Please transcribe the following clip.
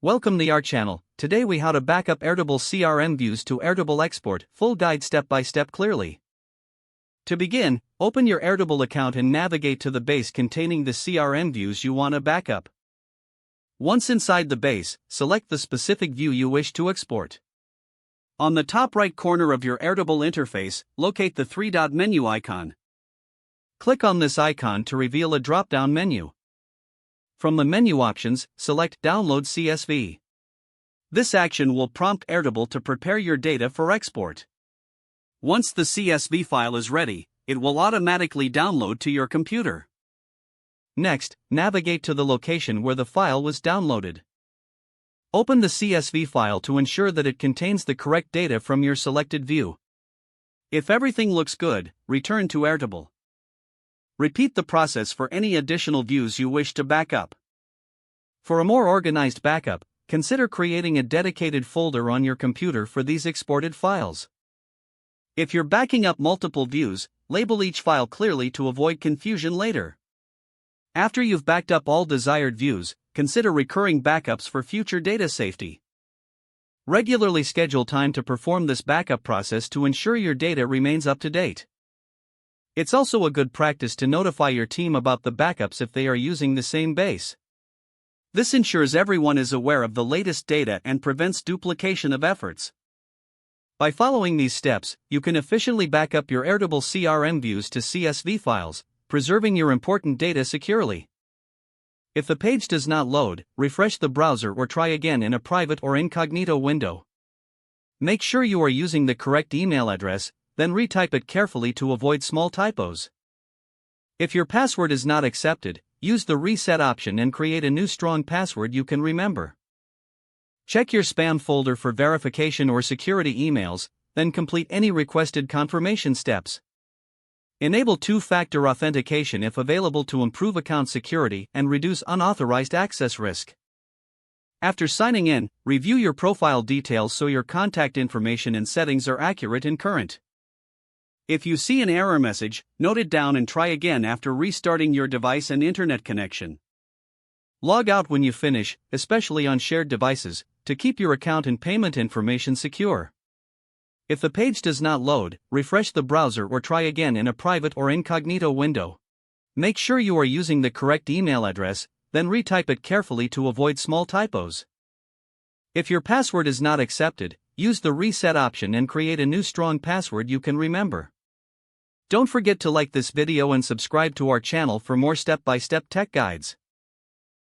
Welcome to our channel. Today we how to backup Airtable CRM views to Airtable Export, full guide step by step clearly. To begin, open your Airtable account and navigate to the base containing the CRM views you want to backup. Once inside the base, select the specific view you wish to export. On the top right corner of your Airtable interface, locate the three-dot menu icon. Click on this icon to reveal a drop-down menu. From the menu options, select Download CSV. This action will prompt Airtable to prepare your data for export. Once the CSV file is ready, it will automatically download to your computer. Next, navigate to the location where the file was downloaded. Open the CSV file to ensure that it contains the correct data from your selected view. If everything looks good, return to Airtable. Repeat the process for any additional views you wish to backup. For a more organized backup, consider creating a dedicated folder on your computer for these exported files. If you're backing up multiple views, label each file clearly to avoid confusion later. After you've backed up all desired views, consider recurring backups for future data safety. Regularly schedule time to perform this backup process to ensure your data remains up to date. It's also a good practice to notify your team about the backups if they are using the same base. This ensures everyone is aware of the latest data and prevents duplication of efforts. By following these steps, you can efficiently back up your Airtable CRM views to CSV files, preserving your important data securely. If the page does not load, refresh the browser or try again in a private or incognito window. Make sure you are using the correct email address, then retype it carefully to avoid small typos. If your password is not accepted, use the reset option and create a new strong password you can remember. Check your spam folder for verification or security emails, then complete any requested confirmation steps. Enable two-factor authentication if available to improve account security and reduce unauthorized access risk. After signing in, review your profile details so your contact information and settings are accurate and current. If you see an error message, note it down and try again after restarting your device and internet connection. Log out when you finish, especially on shared devices, to keep your account and payment information secure. If the page does not load, refresh the browser or try again in a private or incognito window. Make sure you are using the correct email address, then retype it carefully to avoid small typos. If your password is not accepted, use the reset option and create a new strong password you can remember. Don't forget to like this video and subscribe to our channel for more step-by-step tech guides.